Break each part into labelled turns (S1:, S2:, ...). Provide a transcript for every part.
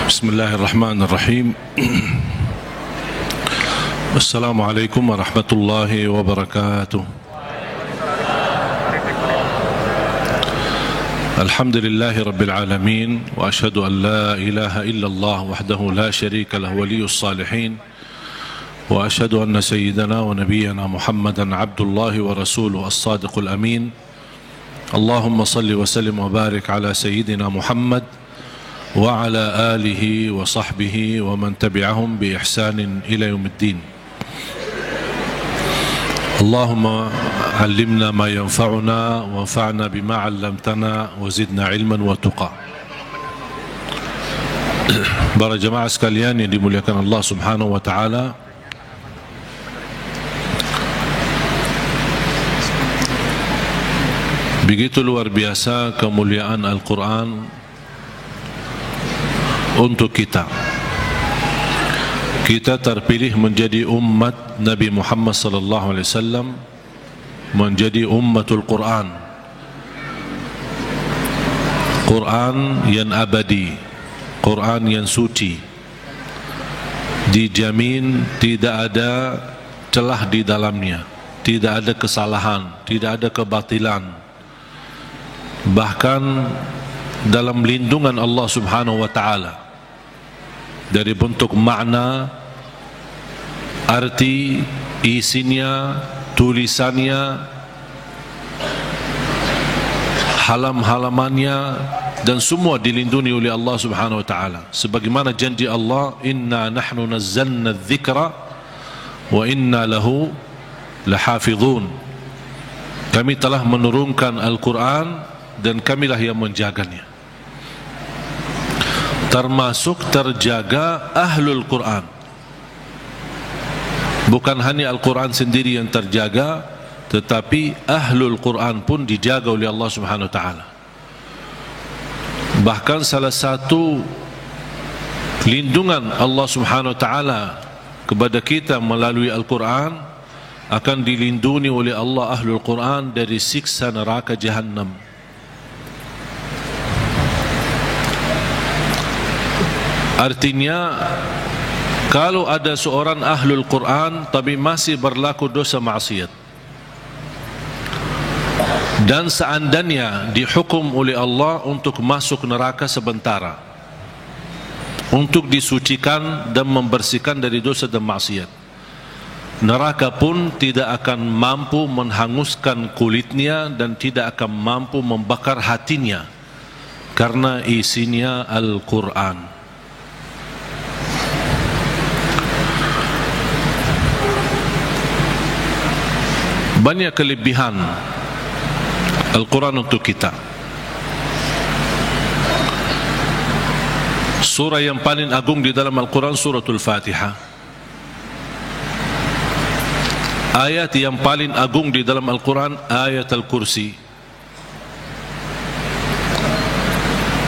S1: بسم الله الرحمن الرحيم. السلام عليكم ورحمة الله وبركاته. الحمد لله رب العالمين، وأشهد أن لا إله إلا الله وحده لا شريك له ولي الصالحين، وأشهد أن سيدنا ونبينا محمدا عبد الله ورسوله الصادق الأمين. اللهم صل وسلم وبارك على سيدنا محمد وعلى آله وصحبه ومن تبعهم بإحسان إلى يوم الدين. اللهم علمنا ما ينفعنا وانفعنا بما علمتنا وزدنا علما وتقى. Para jemaah sekalian yang dimuliakan Allah Subhanahu wa taala, begitu luar biasa kemuliaan Al-Quran untuk kita. Kita terpilih menjadi umat Nabi Muhammad sallallahu alaihi wasallam, menjadi ummatul Quran. Quran yang abadi, Quran yang suci, dijamin tidak ada celah di dalamnya, tidak ada kesalahan, tidak ada kebatilan. Bahkan dalam lindungan Allah Subhanahu wa taala, dari bentuk makna, arti, isinya, tulisannya, halam-halamannya, dan semua dilindungi oleh Allah Subhanahu wa taala. Sebagaimana janji Allah, inna nahnu nazzalna dzikra wa inna lahu lahafizun. Kami telah menurunkan Al-Quran dan kamilah yang menjaganya. Termasuk terjaga ahlul Quran. Bukan hanya Al-Quran sendiri yang terjaga, tetapi ahlul Quran pun dijaga oleh Allah Subhanahu wa taala. Bahkan salah satu lindungan Allah Subhanahu wa taala kepada kita melalui Al-Quran, akan dilindungi oleh Allah ahlul Quran dari siksa neraka Jahannam. Artinya, kalau ada seorang ahlul Quran tapi masih berlaku dosa maksiat, dan seandainya dihukum oleh Allah untuk masuk neraka sementara, untuk disucikan dan membersihkan dari dosa dan maksiat, neraka pun tidak akan mampu menghanguskan kulitnya dan tidak akan mampu membakar hatinya, karena isinya Al-Quran. Banyak kelebihan Al-Quran untuk kita. Surah yang paling agung di dalam Al-Quran suratul Fatihah. Ayat yang paling agung di dalam Al-Quran ayat Al-Kursi.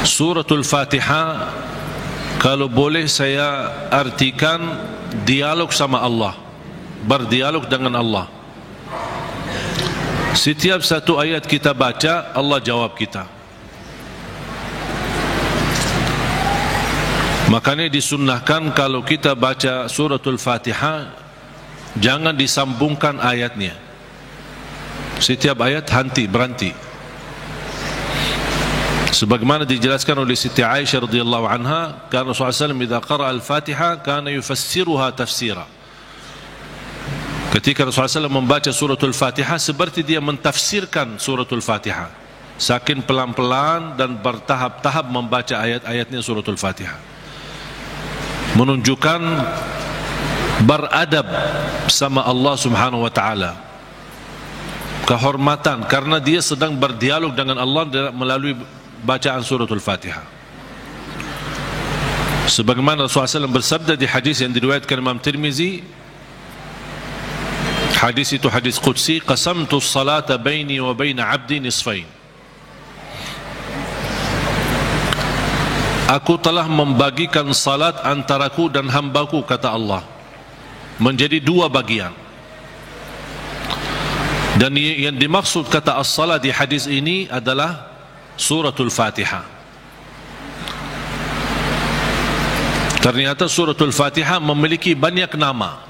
S1: Suratul Fatihah, kalau boleh saya artikan dialog sama Allah, berdialog dengan Allah. Setiap satu ayat kita baca, Allah jawab kita. Makanya disunnahkan kalau kita baca suratul Fatihah, jangan disambungkan ayatnya. Setiap ayat berhenti. Sebagaimana dijelaskan oleh Siti Aisyah radhiyallahu anha, karena Rasulullah SAW idza qara'a al-Fatihah kana yufassiruha tafsira. Ketika Rasulullah SAW membaca suratul Fatihah, seperti dia mentafsirkan suratul Fatihah, saking pelan-pelan dan bertahap-tahap membaca ayat-ayatnya suratul Fatihah, menunjukkan beradab sama Allah Subhanahu wa taala, kehormatan, karena dia sedang berdialog dengan Allah melalui bacaan suratul Fatihah. Sebagaimana Rasulullah SAW bersabda di hadis yang diriwayatkan Imam Tirmizi, hadis itu hadis qudsi, qasamtu as-salata baini wa baina 'abdi nisfain. Aku telah membagikan salat antaraku dan hambaku, kata Allah, menjadi dua bagian. Dan yang dimaksud kata as-salat di hadis ini adalah suratul Fatihah. Ternyata suratul Fatihah memiliki banyak nama.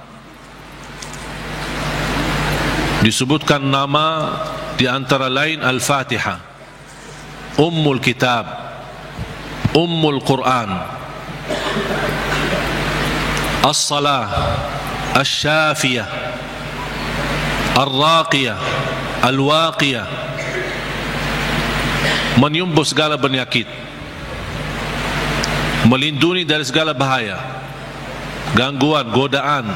S1: Disebutkan nama di antara lain Al-Fatihah, Ummul Kitab, Ummul Quran, As-Salah, Asy-Syafiyah, Ar-Raqiyah, Al-Waqiyah, menyembuh segala penyakit, melindungi dari segala bahaya, gangguan, godaan,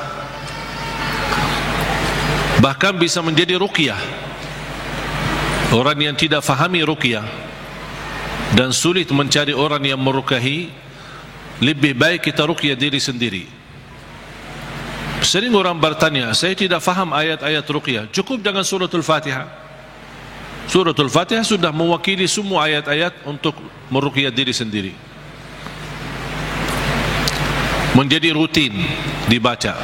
S1: bahkan bisa menjadi ruqyah. Orang yang tidak fahami ruqyah dan sulit mencari orang yang meruqyahi, lebih baik kita ruqyah diri sendiri. Sering orang bertanya, saya tidak faham ayat-ayat ruqyah, cukup dengan suratul Fatihah. Suratul Fatihah sudah mewakili semua ayat-ayat untuk meruqyah diri sendiri, menjadi rutin dibaca.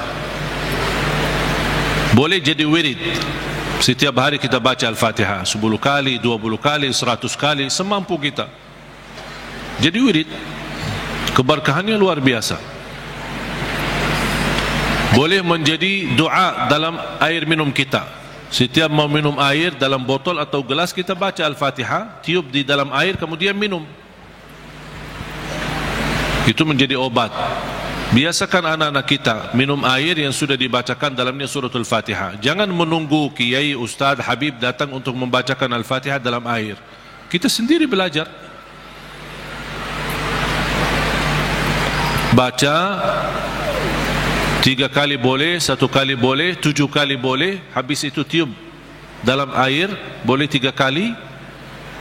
S1: Boleh jadi wirid, setiap hari kita baca Al-Fatihah 10 kali, 20 kali, 100 kali, semampu kita. Jadi wirid, keberkahannya luar biasa. Boleh menjadi doa dalam air minum kita. Setiap mau minum air dalam botol atau gelas, kita baca Al-Fatihah, tiup di dalam air, kemudian minum. Itu menjadi obat. Biasakan anak-anak kita minum air yang sudah dibacakan dalamnya suratul Fatihah. Jangan menunggu kiai, ustaz, habib datang untuk membacakan Al-Fatihah dalam air. Kita sendiri belajar. Baca 3 kali boleh, 1 kali boleh, 7 kali boleh. Habis itu tiup dalam air, boleh 3 kali.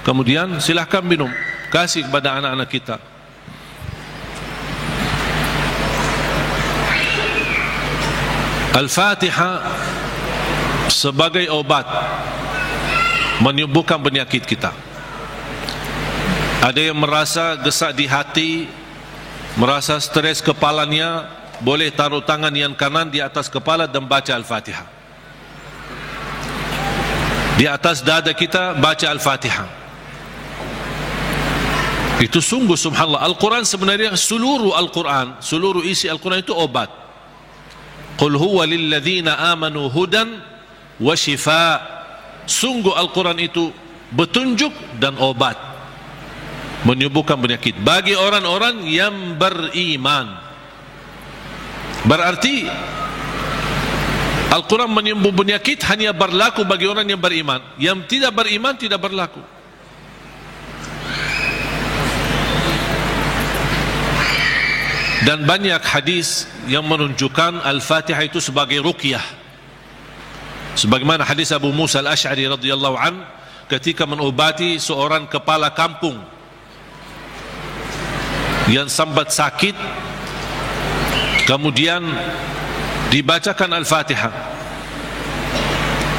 S1: Kemudian silahkan minum, kasih kepada anak-anak kita. Al-Fatihah sebagai obat menyembuhkan penyakit kita. Ada yang merasa gesak di hati, merasa stres kepalanya, boleh taruh tangan yang kanan di atas kepala dan baca Al-Fatihah. Di atas dada kita baca Al-Fatihah. Itu sungguh subhanallah. Al-Quran sebenarnya seluruh Al-Quran, seluruh isi Al-Quran itu obat. Qul huwa lilladzina amanu hudan wa shifa. Sungguh Al-Quran itu petunjuk dan obat, menyembuhkan penyakit bagi orang-orang yang beriman. Berarti Al-Quran menyembuh penyakit hanya berlaku bagi orang yang beriman. Yang tidak beriman tidak berlaku. Dan banyak hadis yang menunjukkan Al-Fatihah itu sebagai ruqyah. Sebagaimana hadis Abu Musa Al-Ash'ari radhiyallahu an ketika mengobati seorang kepala kampung yang sambat sakit, kemudian dibacakan Al-Fatihah,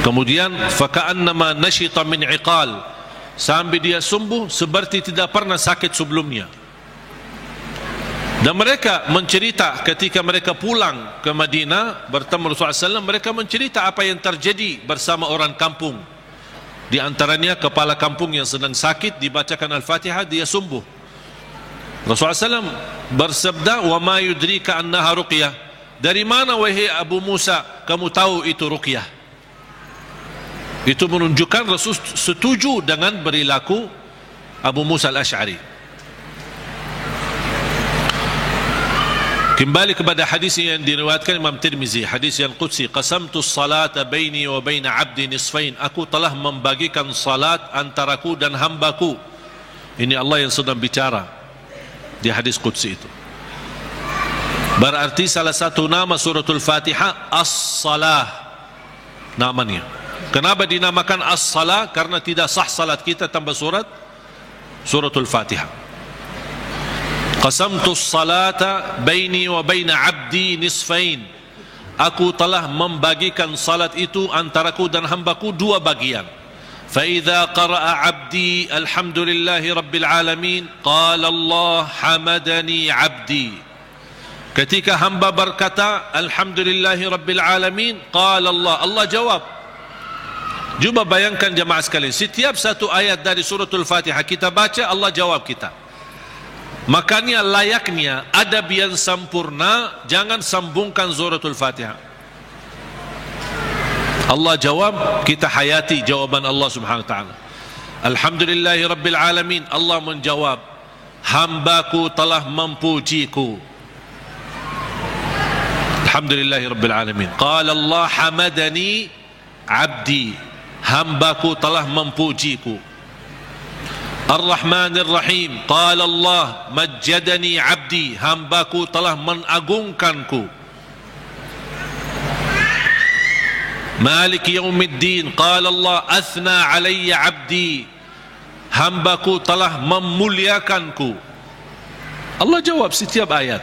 S1: kemudian faka'annama nashita min iqal, sampai dia sembuh seperti tidak pernah sakit sebelumnya. Dan mereka mencerita ketika mereka pulang ke Madinah bertemu Rasulullah SAW, mereka mencerita apa yang terjadi bersama orang kampung. Di antaranya kepala kampung yang sedang sakit, dibacakan Al-Fatihah, dia sembuh. Rasulullah SAW bersabda, wa ma yudrika annaha ruqyah. Dari mana wahai Abu Musa kamu tahu itu ruqyah? Itu menunjukkan Rasul setuju dengan perilaku Abu Musa Al-Ash'ari. Kembali kepada hadis yang diriwayatkan Imam Tirmizi, hadis yang qudsi, qasamtu salata baini wa baina abdi nisfain. Aku telah membagikan salat antaraku dan hambaku. Ini Allah yang sedang bicara di hadis qudsi itu. Berarti salah satu nama suratul Fatihah As-Salah namanya. Kenapa dinamakan As-Salah? Karena tidak sah salat kita tanpa suratul Fatihah. Qasamtu salata baini wa baina abdi nisfain. Aku telah membagikan salat itu antaraku dan hambaku 2 bagian. Fa idza qara'a abdi alhamdulillahi rabbil alamin qala Allah hamadani abdi. Ketika hamba berkata alhamdulillahi rabbil alamin qala Allah, Allah jawab. Cuba bayangkan jemaah sekalian, setiap satu ayat dari suratul Fatihah kita baca, Allah jawab kita. Makanya layaknya adab yang sempurna, jangan sambungkan suratul Fatihah. Allah jawab, kita hayati jawaban Allah subhanahu wa ta'ala. Alhamdulillahi rabbil alamin. Allah menjawab, hambaku telah memujiku. Alhamdulillahi rabbil alamin. Qala Allah hamadani abdi, hambaku telah memujiku. Ar-Rahmanir Rahim. Qala Allah majjadani abdi, hambaku telah mengagungkanku. Malik Yaumiddin. Qala Allah athna alayya abdi, hambaku telah memuliakanku. Allah jawab setiap ayat.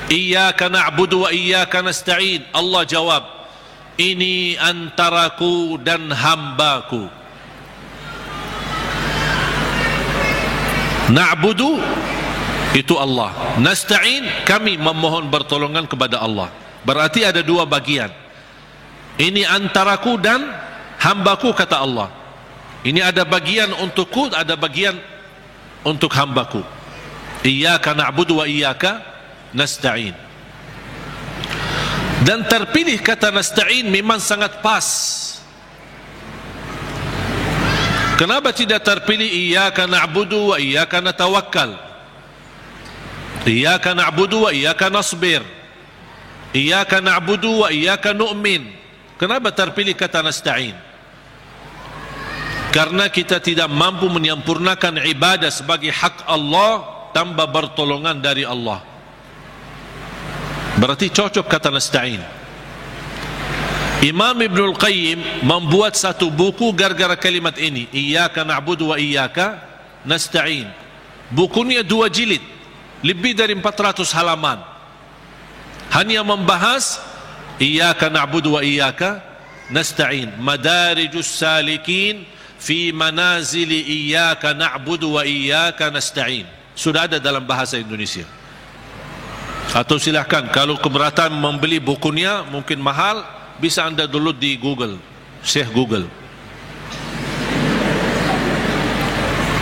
S1: Iyyaka na'budu wa iyyaka nasta'in. Allah jawab, ini antaraku dan hambaku. Na'budu itu Allah, nasta'in kami memohon pertolongan kepada Allah. Berarti ada dua bagian. Ini antaraku dan hambaku, kata Allah. Ini ada bagian untukku, ada bagian untuk hambaku. Iyyaka na'budu wa iyyaka nasta'in. Dan terpilih kata nasta'in memang sangat pas. Kenapa tidak terpilih iyyaka na'budu wa iyyaka natawakkal? Iyyaka na'budu wa iyyaka nasbir. Iyyaka na'budu wa iyyaka nu'min. Kenapa terpilih kata nasta'in? Karena kita tidak mampu menyempurnakan ibadah sebagai hak Allah tanpa pertolongan dari Allah. Berarti cocok kata nasta'in. Imam Ibnul Qayyim membuat satu buku gara-gara kalimat ini, Iyyaka na'budu wa iyyaka nasta'in. Bukunya 2 jilid, lebih dari 400 halaman. Hanya membahas Iyyaka na'budu wa iyyaka nasta'in. Madarijus salikin fi manazili iyyaka na'budu wa iyyaka nasta'in. Sudah ada dalam bahasa Indonesia. Atau silahkan, kalau keberatan membeli bukunya mungkin mahal, bisa anda download di Google, Syekh Google.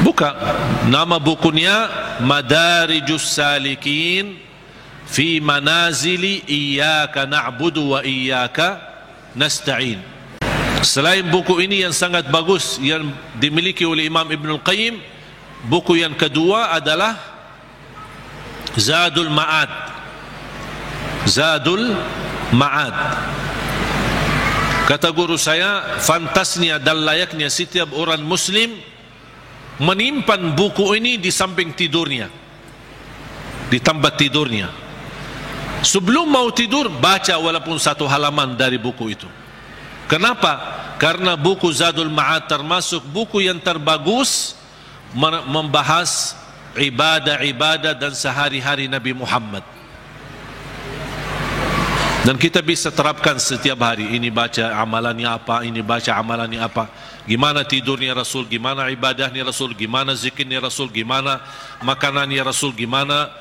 S1: Buka nama bukunya Madarijus Salikin fi Manazili Iyyaka Na'budu wa Iyyaka Nasta'in. Selain buku ini yang sangat bagus yang dimiliki oleh Imam Ibnul Qayyim, buku yang kedua adalah Zadul Ma'ad. Zadul Ma'ad. Kata guru saya, fantasnya dan layaknya setiap orang muslim menyimpan buku ini di samping tidurnya, di tempat tidurnya. Sebelum mau tidur, baca walaupun 1 halaman dari buku itu. Kenapa? Karena buku Zadul Ma'ad termasuk buku yang terbagus membahas ibadah-ibadah dan sehari-hari Nabi Muhammad. Dan kita bisa terapkan setiap hari. Ini baca amalannya apa, ini baca amalannya apa, gimana tidurnya Rasul, gimana ibadahnya Rasul, gimana zikirnya Rasul, gimana makanannya Rasul, gimana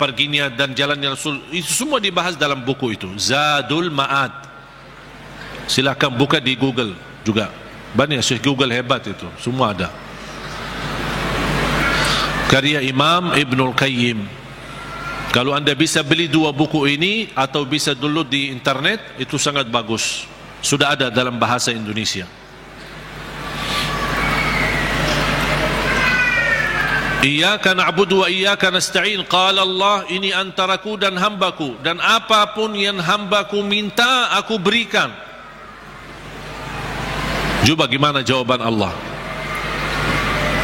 S1: perginya dan jalannya Rasul. Itu semua dibahas dalam buku itu, Zadul Ma'ad. Silakan buka di Google juga. Banyak Syekh Google hebat itu, semua ada. Karya Imam Ibnul Qayyim. Kalau anda bisa beli 2 buku ini atau bisa download di internet, itu sangat bagus. Sudah ada dalam bahasa Indonesia. Iyyaka na'budu wa iyyaka nasta'in. Qala Allah, ini antaraku dan hambaku, dan apapun yang hambaku minta aku berikan. Coba gimana jawaban Allah?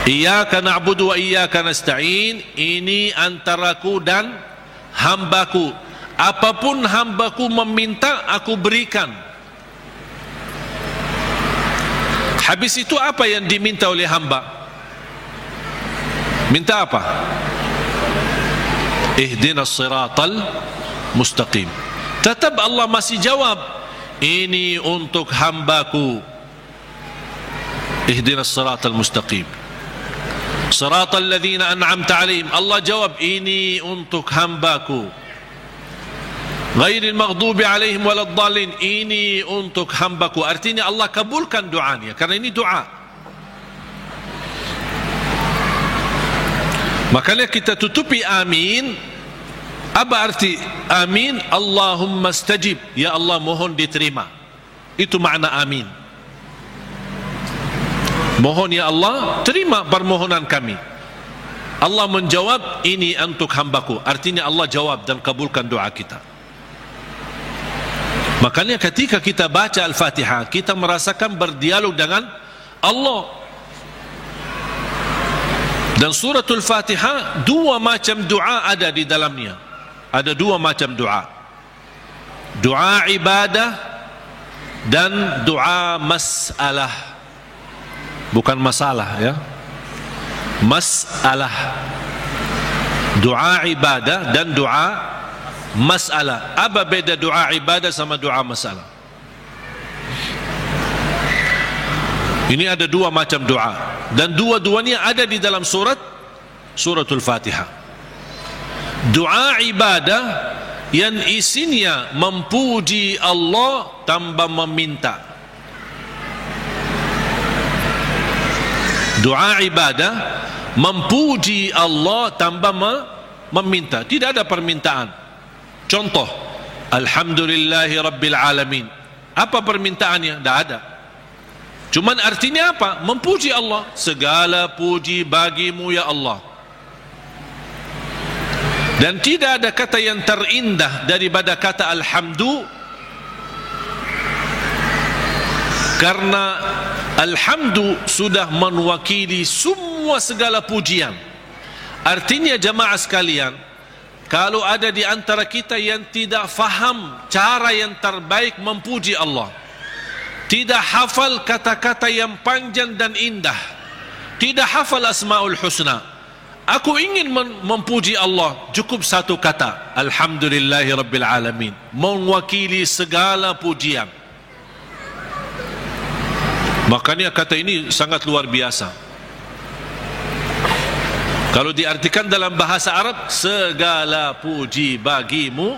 S1: Iyyaka na'budu wa iyyaka nasta'in. Ini antaraku dan hambaku, apapun hambaku meminta aku berikan. Habis itu apa yang diminta oleh hamba? Minta apa? Ihdinas siratal mustaqim. Tetap Allah masih jawab, ini untuk hambaku. Ihdinas siratal mustaqim, siratal ladzina an'amta alaihim. Allah jawab, ini untuk hambaku. Ghairil maghdubi alaihim waladdallin, ini untuk hambaku. Artinya Allah kabulkan doanya, karena ini doa. Makanya kita tutupi amin. Apa arti amin? Allahumma stajib, ya Allah mohon diterima. Itu makna amin. Mohon ya Allah, terima permohonan kami. Allah menjawab, ini untuk hambaku. Artinya Allah jawab dan kabulkan doa kita. Makanya ketika kita baca Al-Fatihah, kita merasakan berdialog dengan Allah. Dan suratul Fatihah, dua macam doa ada di dalamnya. Ada dua macam doa. Doa ibadah dan doa masalah. Bukan masalah ya. Masalah. Doa ibadah dan doa masalah. Apa beda doa ibadah sama doa masalah? Ini ada dua macam doa, dan dua-duanya ada di dalam suratul Fatihah. Doa ibadah yang isinya memuji Allah tanpa meminta. Doa ibadah memuji Allah tanpa meminta, tidak ada permintaan. Contoh, Alhamdulillahi Rabbil Alamin. Apa permintaannya? Tidak ada. Cuman artinya apa? Memuji Allah. Segala puji bagimu ya Allah. Dan tidak ada kata yang terindah daripada kata Alhamdu. Karena Alhamdu sudah mewakili semua segala pujian. Artinya jamaah sekalian, kalau ada di antara kita yang tidak faham cara yang terbaik memuji Allah, tidak hafal kata-kata yang panjang dan indah, tidak hafal Asmaul Husna, aku ingin memuji Allah, cukup satu kata, Alhamdulillahi Rabbil Alamin, mewakili segala pujian. Makanya kata ini sangat luar biasa. Kalau diartikan dalam bahasa Arab, segala puji bagimu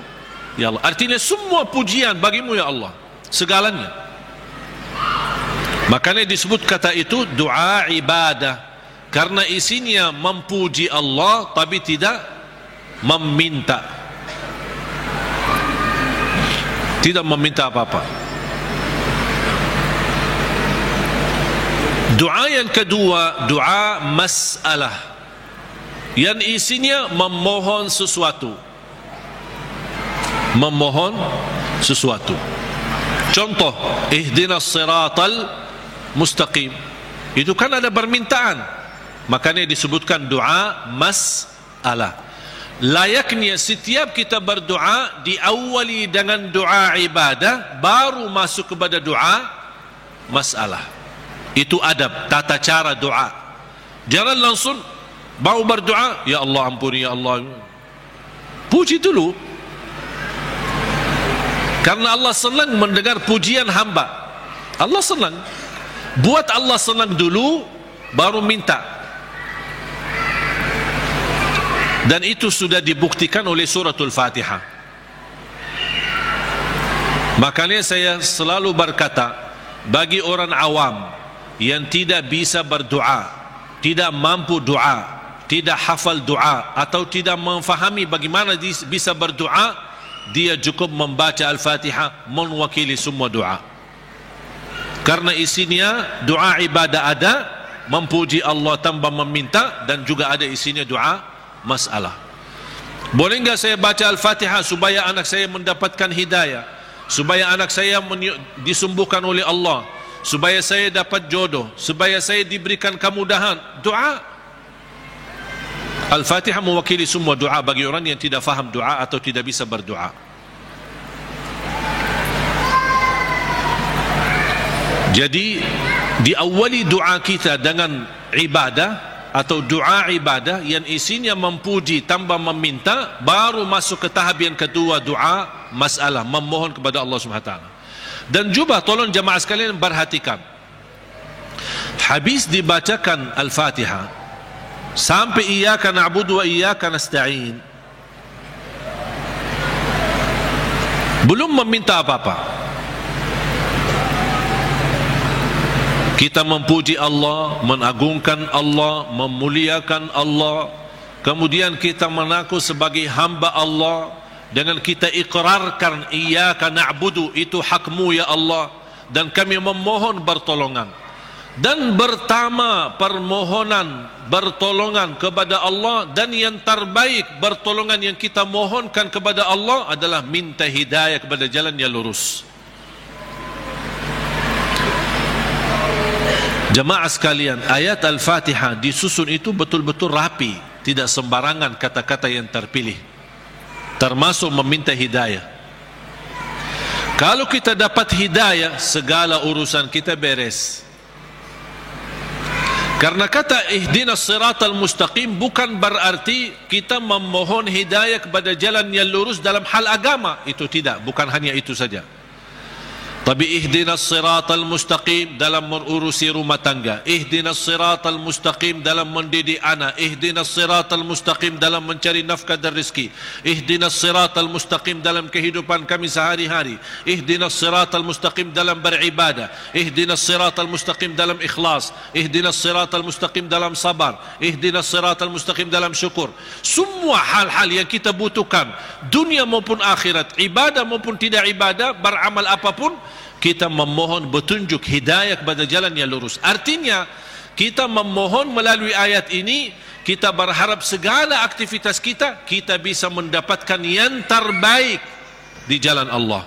S1: ya Allah, artinya semua pujian bagimu ya Allah, segalanya. Makanya disebut kata itu doa ibadah, karena isinya memuji Allah tapi tidak meminta, tidak meminta apa-apa. Doa yang kedua, doa masalah, yang isinya memohon sesuatu. Memohon sesuatu. Contoh, ihdinas siratal mustaqim. Itu kan ada permintaan. Makanya disebutkan doa masalah. Layaknya setiap kita berdoa diawali dengan doa ibadah, baru masuk kepada doa masalah. Itu adab, tata cara doa. Jangan langsung mau berdoa, ya Allah ampuni ya Allah. Puji dulu, karena Allah senang mendengar pujian hamba. Allah senang. Buat Allah senang dulu, baru minta. Dan itu sudah dibuktikan oleh suratul Fatihah. Makanya saya selalu berkata, bagi orang awam yang tidak bisa berdoa, tidak mampu doa, tidak hafal doa, atau tidak memfahami bagaimana bisa berdoa, dia cukup membaca Al-Fatihah, mewakili semua doa. Karena isinya doa ibadah ada, memuji Allah tanpa meminta, dan juga ada isinya doa masalah. Boleh enggak saya baca Al-Fatihah supaya anak saya mendapatkan hidayah, supaya anak saya disembuhkan oleh Allah, supaya saya dapat jodoh, supaya saya diberikan kemudahan? Doa. Al-Fatihah mewakili semua doa bagi orang yang tidak faham doa atau tidak bisa berdoa. Jadi diawali doa kita dengan ibadah atau doa ibadah yang isinya memuji tanpa meminta, baru masuk ke tahap yang kedua, doa masalah, memohon kepada Allah Subhanahu wa taala. Dan juga tolong jamaah sekalian perhatikan, habis dibacakan Al-Fatihah sampai iyyaka na'budu wa iyyaka nasta'in, belum meminta apa-apa. Kita memuji Allah, mengagungkan Allah, memuliakan Allah, kemudian kita mengaku sebagai hamba Allah, dengan kita ikrarkan iyyaka na'budu, itu hakmu ya Allah, dan kami memohon pertolongan. Dan pertama permohonan bertolongan kepada Allah, dan yang terbaik pertolongan yang kita mohonkan kepada Allah adalah minta hidayah kepada jalan yang lurus. Jemaah sekalian, ayat Al-Fatihah disusun itu betul-betul rapi, tidak sembarangan kata-kata yang terpilih, termasuk meminta hidayah. Kalau kita dapat hidayah, segala urusan kita beres. Karena kata ihdinas siratal mustaqim bukan berarti kita memohon hidayah kepada jalan yang lurus dalam hal agama. Itu tidak, bukan hanya itu saja. Tapi ihdinas siratal mustaqim dalam mengurusi rumah tangga, ihdinas siratal mustaqim dalam mendidik anak, ihdinas siratal mustaqim dalam mencari nafkah dan rezeki, ihdinas siratal mustaqim dalam kehidupan kami sehari-hari, ihdinas siratal mustaqim dalam beribadah, ihdinas siratal mustaqim dalam ikhlas, ihdinas siratal mustaqim dalam sabar, ihdinas siratal mustaqim dalam syukur. Semua hal-hal yang kita butuhkan, dunia maupun akhirat, ibadah maupun tidak ibadah, beramal apapun, kita memohon petunjuk hidayah kepada jalan yang lurus. Artinya kita memohon melalui ayat ini, kita berharap segala aktivitas kita bisa mendapatkan yang terbaik di jalan Allah.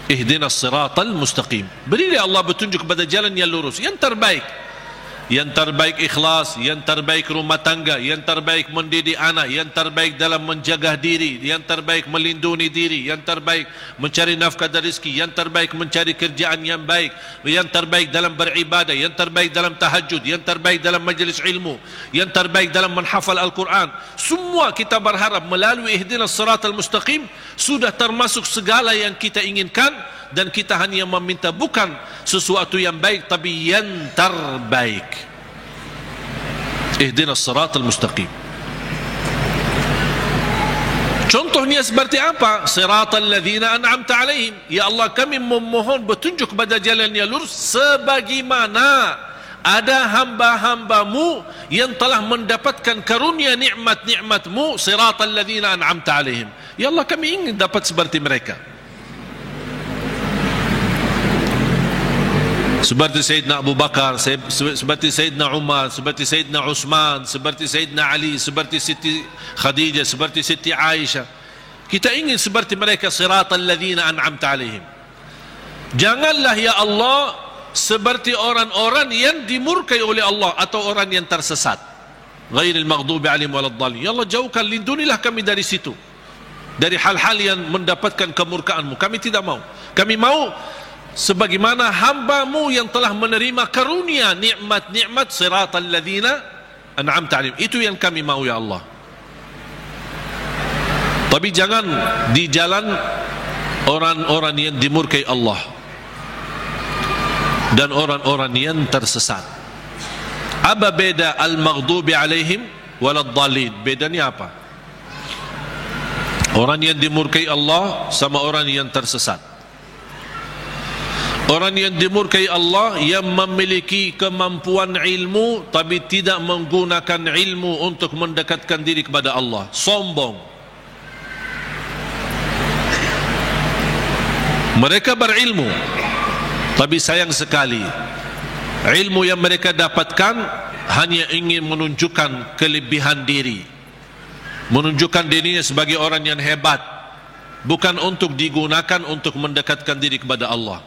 S1: Ihdinas siratal mustaqim, berilah Allah petunjuk kepada jalan yang lurus, yang terbaik. Yang terbaik ikhlas, yang terbaik rumah tangga, yang terbaik mendidik anak, yang terbaik dalam menjaga diri, yang terbaik melindungi diri, yang terbaik mencari nafkah dan rezeki, yang terbaik mencari kerjaan yang baik, yang terbaik dalam beribadah, yang terbaik dalam tahajud, yang terbaik dalam majlis ilmu, yang terbaik dalam menghafal Al-Quran. Semua kita berharap melalui ihdinas siratal mustaqim sudah termasuk segala yang kita inginkan, dan kita hanya meminta bukan sesuatu yang baik, tapi yang terbaik. Ihdinas siratal mustaqim. Contohnya seperti apa? Siratal ladzina an'amta alaihim. Ya Allah, kami memohon petunjuk kepada jalan yang lurus sebagaimana ada hamba-hambamu yang telah mendapatkan karunia nikmat-nikmatmu. Siratal ladzina an'amta alaihim. Ya Allah, kami ingin dapat seperti mereka. Seperti Sayyidina Abu Bakar, seperti Sayyidina Umar, seperti Sayyidina Utsman, seperti Sayyidina Ali, seperti Siti Khadijah, seperti Siti Aisyah. Kita ingin seperti mereka, siratal ladzina an'amta alaihim. Janganlah ya Allah seperti orang-orang yang dimurkai oleh Allah atau orang yang tersesat. Ghairil maghdubi alaihim waladdallin. Ya Allah, jauhkan, lindungilah kami dari situ, dari hal-hal yang mendapatkan kemurkaan-Mu. Kami tidak mau. Kami mau sebagaimana hamba-Mu yang telah menerima karunia nikmat-nikmat, siratal ladzina an'amta alaihim. Itu yang kami mau ya Allah. Tapi jangan di jalan orang-orang yang dimurkai Allah dan orang-orang yang tersesat. Apa beda al-maghdubi alaihim waladdallin? Bedanya apa? Orang yang dimurkai Allah sama orang yang tersesat. Orang yang dimurkai Allah yang memiliki kemampuan ilmu tapi tidak menggunakan ilmu untuk mendekatkan diri kepada Allah, sombong. Mereka berilmu tapi sayang sekali ilmu yang mereka dapatkan hanya ingin menunjukkan kelebihan diri, menunjukkan dirinya sebagai orang yang hebat, bukan untuk digunakan untuk mendekatkan diri kepada Allah.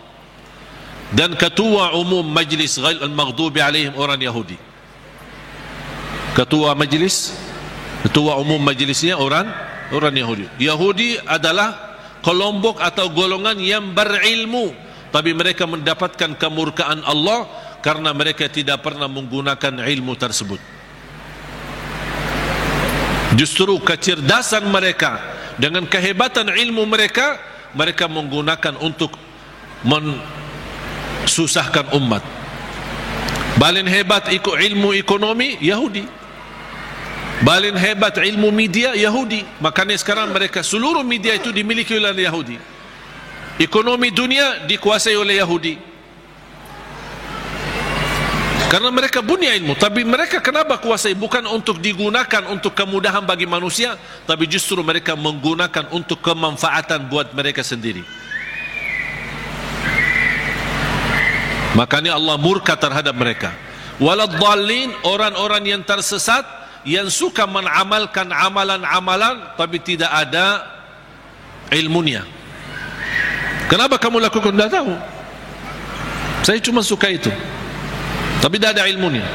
S1: Dan ketua umum majlis ghail al-maghdubi alaihim orang Yahudi. Ketua umum majlisnya orang Yahudi. Yahudi adalah kelompok atau golongan yang berilmu, tapi mereka mendapatkan kemurkaan Allah karena mereka tidak pernah menggunakan ilmu tersebut. Justru kecerdasan mereka dengan kehebatan ilmu mereka, mereka menggunakan untuk susahkan umat. Paling hebat ilmu ekonomi Yahudi, paling hebat ilmu media Yahudi. Makanya sekarang mereka seluruh media itu dimiliki oleh Yahudi. Ekonomi dunia dikuasai oleh Yahudi. Karena mereka punya ilmu, tapi mereka kenapa kuasai? Bukan untuk digunakan untuk kemudahan bagi manusia, tapi justru mereka menggunakan untuk kemanfaatan buat mereka sendiri. Makanya Allah murka terhadap mereka. Waladhdallin, orang-orang yang tersesat, yang suka mengamalkan amalan-amalan tapi tidak ada ilmunya. Kenapa kamu lakukan? Tidak tahu. Saya cuma suka itu, tapi tidak ada ilmunya.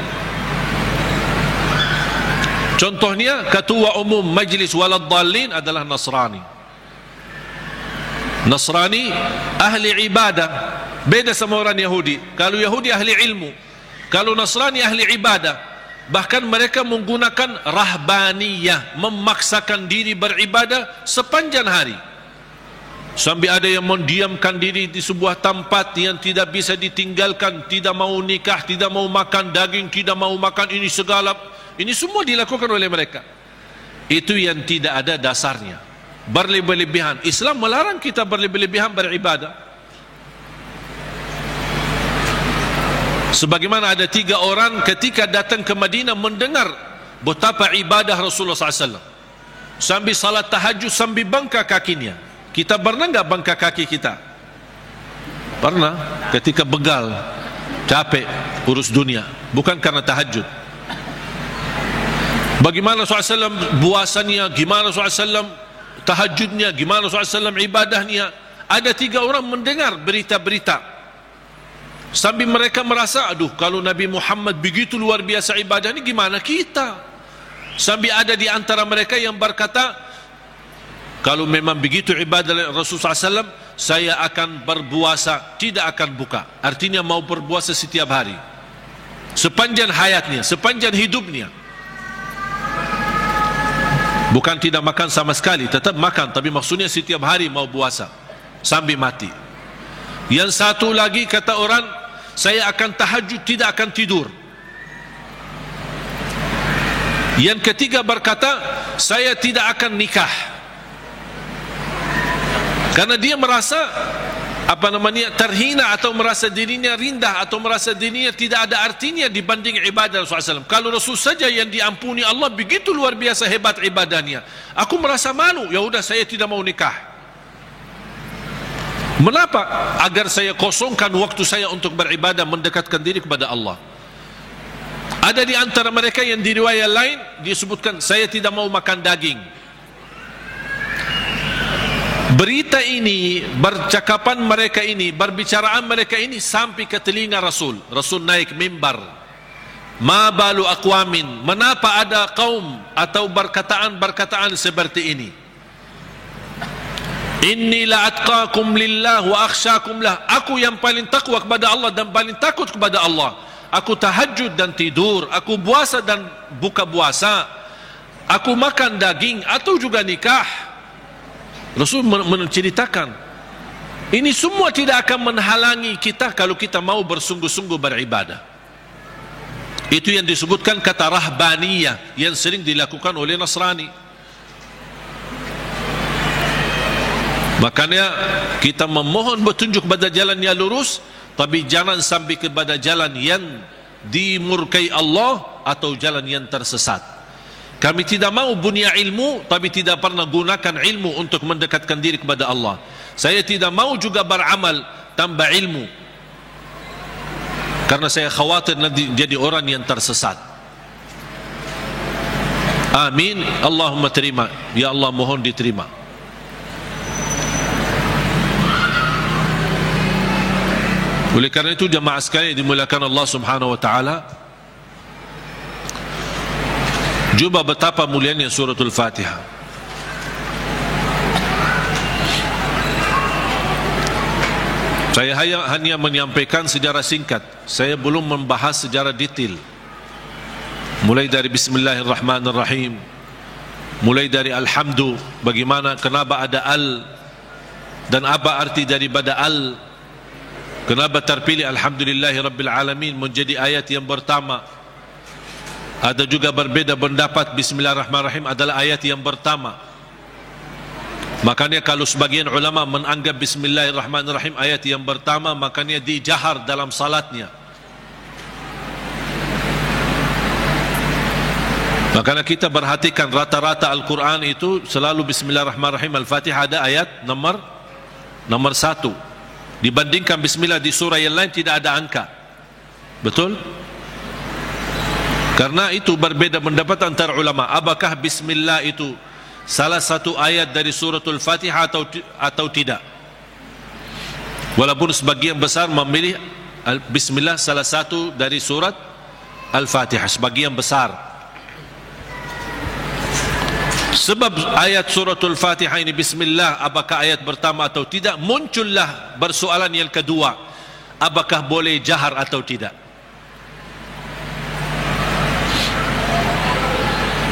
S1: Contohnya, ketua umum majlis Waladhdallin adalah Nasrani. Nasrani ahli ibadah, beda sama orang Yahudi. Kalau Yahudi ahli ilmu, kalau Nasrani ahli ibadah. Bahkan mereka menggunakan rahbaniyah, memaksakan diri beribadah sepanjang hari. Sampai ada yang mendiamkan diri di sebuah tempat yang tidak bisa ditinggalkan, tidak mau nikah, tidak mau makan daging, tidak mau makan ini segala. Ini semua dilakukan oleh mereka. Itu yang tidak ada dasarnya, berlebih-lebihan. Islam melarang kita berlebih-lebihan beribadah. Sebagaimana ada 3 orang ketika datang ke Madinah mendengar betapa ibadah Rasulullah SAW, sambil salat tahajud, sambil bangka kakinya. Kita pernah enggak bangka kaki kita? Pernah, ketika begal, capek, urus dunia, bukan karena tahajud. Bagaimana SAW puasanya, gimana SAW tahajudnya, gimana SAW ibadahnya. Ada 3 orang mendengar berita-berita, sambil mereka merasa, aduh, kalau Nabi Muhammad begitu luar biasa ibadahnya, gimana kita? Sambil ada di antara mereka yang berkata, kalau memang begitu ibadah Rasulullah SAW, saya akan berpuasa, tidak akan buka. Artinya mau berpuasa setiap hari, sepanjang hayatnya, sepanjang hidupnya. Bukan tidak makan sama sekali, tetap makan, tapi maksudnya setiap hari mau puasa sampai mati. Yang satu lagi kata orang, saya akan tahajud, tidak akan tidur. Yang ketiga berkata, saya tidak akan nikah. Karena dia merasa terhina, atau merasa dirinya rendah, atau merasa dirinya tidak ada artinya dibanding ibadah Rasulullah SAW. Kalau Rasul saja yang diampuni Allah begitu luar biasa hebat ibadahnya, aku merasa malu, ya udah saya tidak mau nikah. Mengapa? Agar saya kosongkan waktu saya untuk beribadah, mendekatkan diri kepada Allah. Ada di antara mereka yang di riwayat lain disebutkan, saya tidak mau makan daging. Berita ini, bercakapan mereka ini, berbicaraan mereka ini sampai ke telinga Rasul. Rasul naik mimbar. Ma balu aqwamin, menapa ada kaum atau berkataan seperti ini? Inni la atqakum lillah wa akhsyakum lah. Aku yang paling takwa kepada Allah dan paling takut kepada Allah. Aku tahajud dan tidur, aku puasa dan buka puasa, aku makan daging atau juga nikah. Rasul menceritakan ini semua tidak akan menghalangi kita kalau kita mau bersungguh-sungguh beribadah. Itu yang disebutkan kata rahbaniyah yang sering dilakukan oleh Nasrani. Makanya kita memohon petunjuk pada jalan yang lurus, tapi jangan sampai kepada jalan yang dimurkai Allah atau jalan yang tersesat. Kami tidak mau punya ilmu tapi tidak pernah gunakan ilmu untuk mendekatkan diri kepada Allah. Saya tidak mau juga beramal tanpa ilmu, karena saya khawatir nanti jadi orang yang tersesat. Amin. Allahumma terima. Ya Allah, mohon diterima. Oleh karena itu jemaah sekalian dimuliakan Allah Subhanahu wa taala, coba betapa mulianya suratul Fatihah. Saya hanya menyampaikan sejarah singkat. Saya belum membahas sejarah detail. Mulai dari Bismillahirrahmanirrahim, mulai dari Alhamdu, bagaimana, kenapa ada al, dan apa arti daripada al, kenapa terpilih Alhamdulillahirrabbilalamin menjadi ayat yang pertama. Ada juga berbeda pendapat Bismillahirrahmanirrahim adalah ayat yang pertama. Makanya kalau sebagian ulama menganggap Bismillahirrahmanirrahim ayat yang pertama, makanya dijahar dalam salatnya. Makanya kita perhatikan rata-rata Al-Quran itu selalu Bismillahirrahmanirrahim. Al-Fatihah ada ayat nomor 1. Dibandingkan Bismillah di surah yang lain tidak ada angka. Betul? Karena itu berbeda pendapat antara ulama. Apakah Bismillah itu salah satu ayat dari suratul Fatihah atau tidak? Walaupun sebagian besar memilih Bismillah salah satu dari surat Al-Fatihah, sebagian besar. Sebab ayat suratul Fatihah ini Bismillah, apakah ayat pertama atau tidak, muncullah persoalan yang kedua, apakah boleh jahar atau tidak.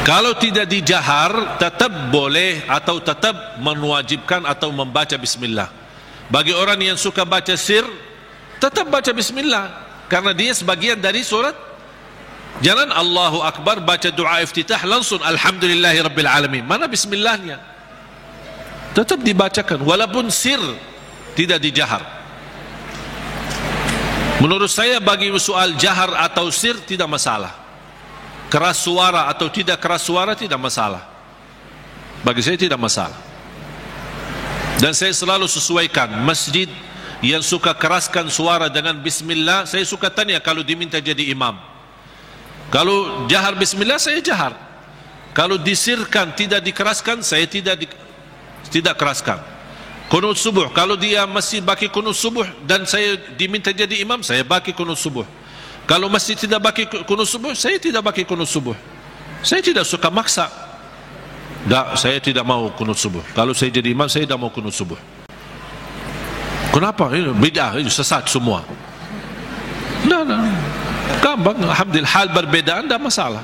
S1: Kalau tidak dijahar, tetap boleh atau tetap mewajibkan atau membaca Bismillah. Bagi orang yang suka baca sir, tetap baca Bismillah, karena dia sebagian dari surat. Jangan Allahu Akbar baca doa iftitah langsung Alhamdulillahi Rabbil Alamin. Mana Bismillahnya? Tetap dibacakan walaupun sir, tidak dijahar. Menurut saya bagi soal jahar atau sir tidak masalah. Keras suara atau tidak keras suara tidak masalah. Bagi saya tidak masalah. Dan saya selalu sesuaikan. Masjid yang suka keraskan suara dengan Bismillah, saya suka tanya kalau diminta jadi imam. Kalau jahar Bismillah, saya jahar. Kalau disirkan, tidak dikeraskan, saya tidak keraskan. Qunut subuh, kalau dia masih baki qunut subuh dan saya diminta jadi imam, saya baki qunut subuh. Kalau masih tidak baki qunut subuh, saya tidak baki qunut subuh. Saya tidak suka maksa. Tak, saya tidak mau qunut subuh. Kalau saya jadi imam, saya tidak mau qunut subuh. Kenapa? Bid'ah, sesat semua. Nah. Gampang, alhamdulillah, hal berbedaan tidak masalah.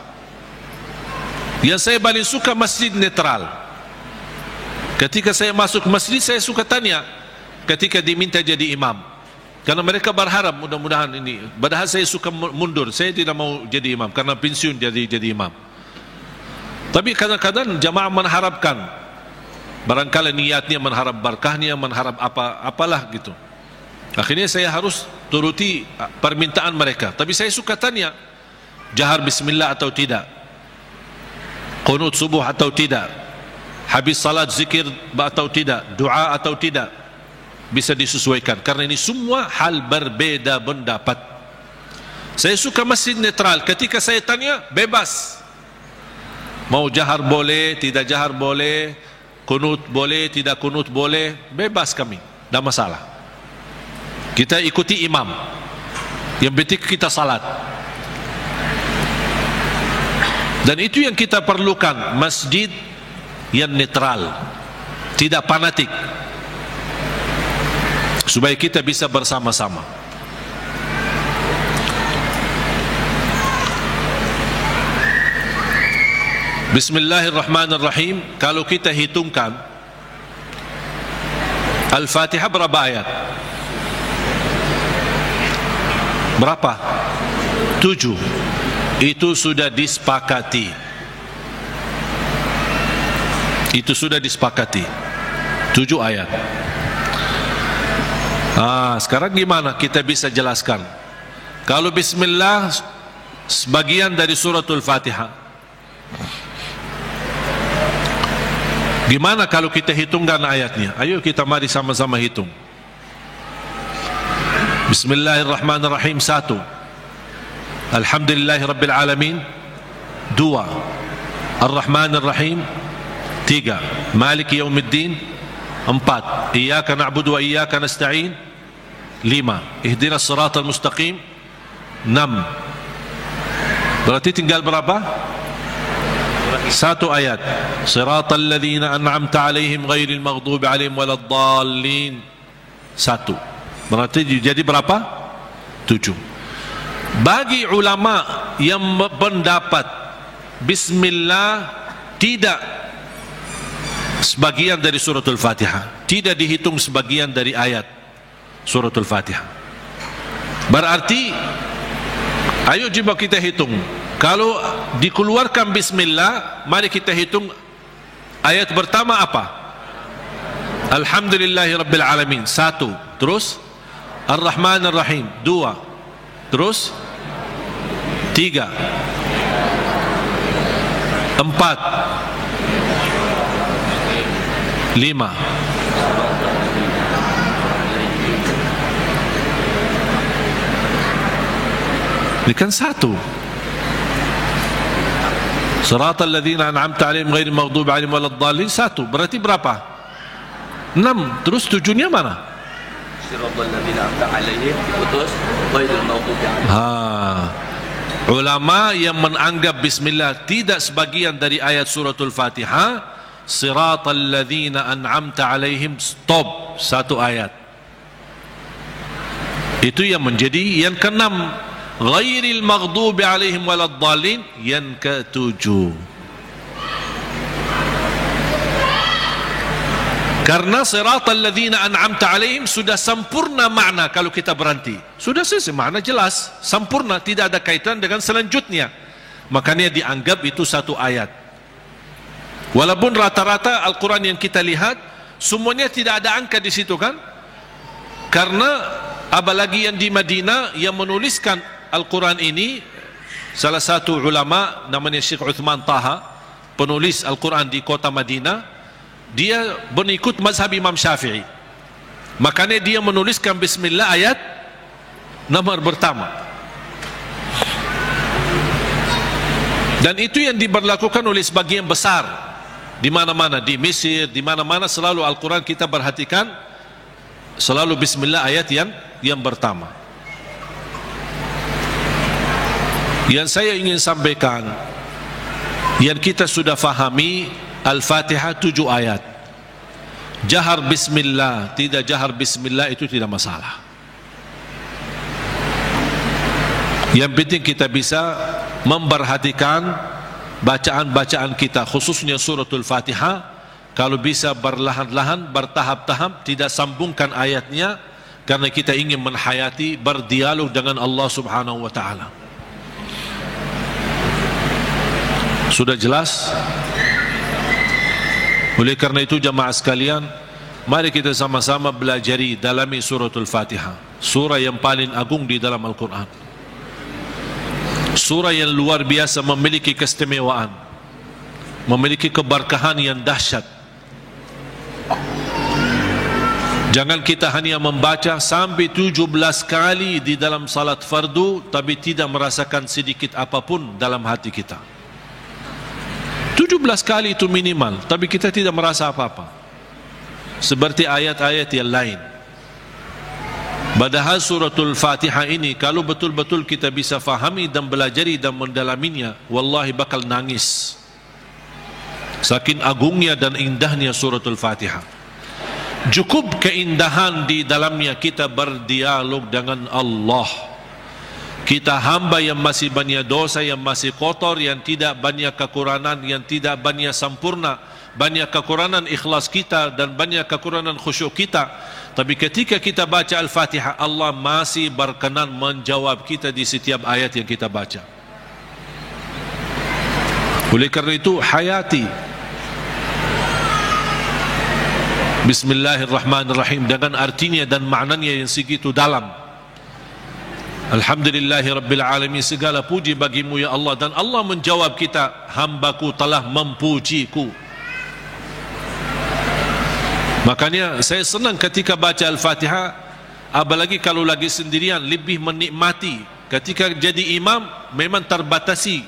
S1: Yang saya paling suka masjid netral. Ketika saya masuk masjid, saya suka tanya ketika diminta jadi imam, karena mereka berharap mudah-mudahan ini. Padahal saya suka mundur, saya tidak mau jadi imam karena pensiun jadi imam. Tapi kadang-kadang jamaah mengharapkan, barangkali niatnya mengharap berkahnya, mengharap apalah gitu. Akhirnya saya harus turuti permintaan mereka. Tapi saya suka tanya, jahar Bismillah atau tidak, qunut subuh atau tidak, habis salat zikir atau tidak, doa atau tidak. Bisa disesuaikan, karena ini semua hal berbeda pendapat. Saya suka masjid netral. Ketika saya tanya, bebas. Mau jahar boleh, tidak jahar boleh, qunut boleh, tidak qunut boleh, bebas kami, tidak masalah. Kita ikuti imam. Yang penting kita salat. Dan itu yang kita perlukan, masjid yang netral, tidak fanatik, supaya kita bisa bersama-sama. Bismillahirrahmanirrahim. Kalau kita hitungkan Al-Fatihah berapa ayat? Berapa? 7. Itu sudah disepakati. Itu sudah disepakati. 7 ayat. Sekarang gimana kita bisa jelaskan? Kalau Bismillah sebagian dari suratul Fatihah, gimana kalau kita hitungkan ayatnya? Ayo kita mari sama-sama hitung. Bismillahirrahmanirrahim 1, Alhamdulillahi Rabbil Alamin 2, Ar-Rahmanir-Rahim 3, Maliki Yawmiddin 4, Iyyaka na'budu wa iyyaka nasta'in 5, Ihdinas siratal mustaqim 6. Berarti tinggal berapa? 1 ayat. Siratal ladzina an'amta 'alaihim ghairil maghdubi 'alaihim waladdallin. 1. Berarti jadi berapa? 7. Bagi ulama yang pendapat Bismillah tidak sebagian dari suratul Fatihah, tidak dihitung sebagian dari ayat suratul Fatihah, berarti ayo coba kita hitung. Kalau dikeluarkan Bismillah, mari kita hitung ayat pertama apa? Alhamdulillahi Rabbil Alamin 1, terus Ar-Rahmanir-Rahim 2, terus 3, 4, 5. Ini kan 1. Siratal ladzina an'amta 'alaihim ghairil maghdubi 'alaihim waladdallin 1. Berarti berapa? 6. Terus 7-nya mana? Siratal ladzina an'amta 'alaihim putus ghairil maghdubi 'alaihim. Ulama yang menganggap bismillah tidak sebagian dari ayat suratul Fatihah, siratal ladzina an'amta 'alaihim, stop, 1 ayat. Itu yang menjadi yang ke-6. Ghairil maghdubi 'alaihim waladdallin yang ke-7. Karena siratal ladzina an'amta 'alaihim sudah sempurna makna kalau kita berhenti. Sudah selesai, makna jelas, sempurna, tidak ada kaitan dengan selanjutnya. Makanya dianggap itu 1 ayat. Walaupun rata-rata Al-Quran yang kita lihat semuanya tidak ada angka di situ kan? Karena apalagi yang di Madinah yang menuliskan Al-Quran ini, salah satu ulama namanya Syekh Uthman Taha, penulis Al-Quran di kota Madinah, dia mengikut mazhab Imam Syafi'i. Makanya dia menuliskan bismillah ayat nomor pertama. Dan itu yang diberlakukan oleh sebagian besar di mana-mana, di Mesir, di mana-mana selalu Al-Quran kita perhatikan selalu bismillah ayat yang pertama. Yang saya ingin sampaikan, yang kita sudah fahami, Al-Fatihah 7 ayat. Jahar bismillah, tidak jahar bismillah itu tidak masalah. Yang penting kita bisa memperhatikan bacaan-bacaan kita, khususnya suratul Fatihah. Kalau bisa berlahan-lahan, bertahap-tahap, tidak sambungkan ayatnya, karena kita ingin menhayati, berdialog dengan Allah subhanahu wa ta'ala. Sudah jelas? Oleh karena itu jamaah sekalian, mari kita sama-sama belajari dalami suratul Fatihah, surah yang paling agung di dalam Al-Quran, surah yang luar biasa, memiliki keistimewaan, memiliki keberkahan yang dahsyat. Jangan kita hanya membaca sampai 17 kali di dalam salat fardu tapi tidak merasakan sedikit apapun dalam hati kita. 17 kali itu minimal, tapi kita tidak merasa apa-apa. Seperti ayat-ayat yang lain. Padahal suratul Fatihah ini kalau betul-betul kita bisa fahami dan belajari dan mendalaminya, wallahi bakal nangis. Saking agungnya dan indahnya suratul Fatihah. Cukup keindahan di dalamnya kita berdialog dengan Allah. Kita hamba yang masih banyak dosa, yang masih kotor, yang tidak banyak kekurangan, yang tidak banyak sempurna, banyak kekurangan ikhlas kita dan banyak kekurangan khusyuk kita. Tapi ketika kita baca Al-Fatihah, Allah masih berkenan menjawab kita di setiap ayat yang kita baca. Oleh karena itu hayati Bismillahirrahmanirrahim dengan artinya dan maknanya yang segitu dalam. Alhamdulillahi Rabbil Alamin, segala puji bagimu ya Allah. Dan Allah menjawab kita, hambaku telah mempujiku. Makanya saya senang ketika baca Al-Fatihah, apalagi kalau lagi sendirian, lebih menikmati. Ketika jadi imam memang terbatasi.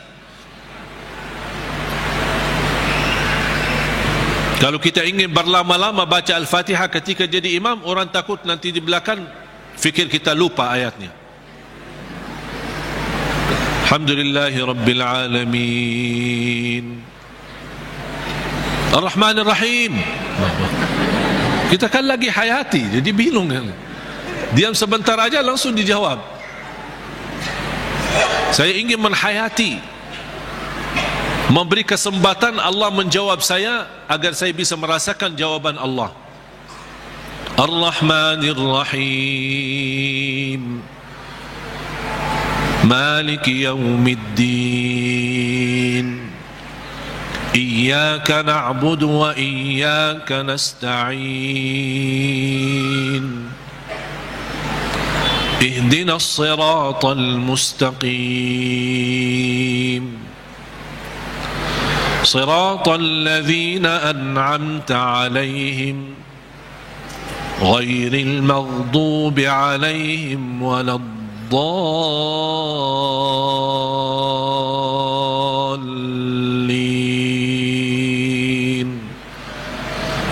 S1: Kalau kita ingin berlama-lama baca Al-Fatihah ketika jadi imam, orang takut nanti di belakang fikir kita lupa ayatnya. Alhamdulillahi Rabbil Alamin, Ar-Rahman Ar-Rahim. Kita kan lagi hayati, jadi bingung kan. Diam sebentar aja langsung dijawab. Saya ingin menhayati, memberi kesempatan Allah menjawab saya agar saya bisa merasakan jawaban Allah. Ar-Rahmanir Rahim, Maliki Yawmiddin, Iyyaka na'budu wa iyyaka nasta'in, Ihdinas siratal mustaqim, Siratal ladzina an'amta 'alaihim ghairil maghdubi 'alaihim waladdallin.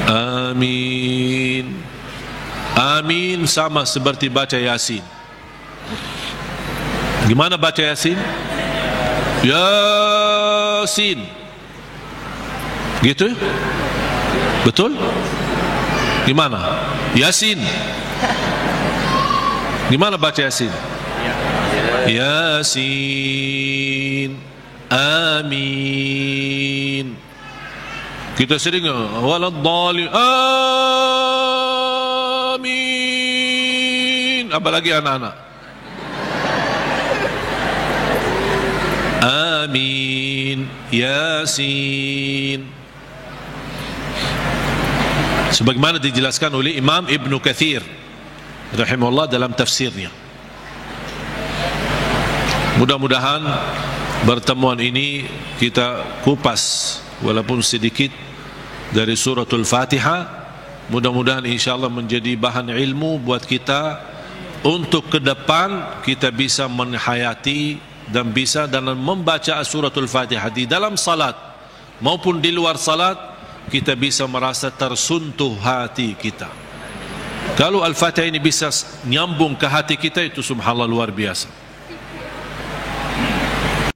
S1: Amin. Amin sama seperti baca Yasin. Gimana baca Yasin? Yasin. Gitu? Betul? Gimana? Yasin. Gimana baca Yasin? Yasin. Amin. Kita sering waladdallin. Amin. Apalagi anak-anak. Amin. Yasin. Sebagaimana dijelaskan oleh Imam Ibn Kathir rahimahullah dalam tafsirnya. Mudah-mudahan pertemuan ini kita kupas walaupun sedikit dari suratul Fatihah. Mudah-mudahan insyaAllah menjadi bahan ilmu buat kita untuk ke depan kita bisa menghayati dan bisa dan membaca suratul Fatihah di dalam salat maupun di luar salat, kita bisa merasa tersuntuh hati kita. Kalau Al-Fatihah ini bisa nyambung ke hati kita, itu subhanallah luar biasa.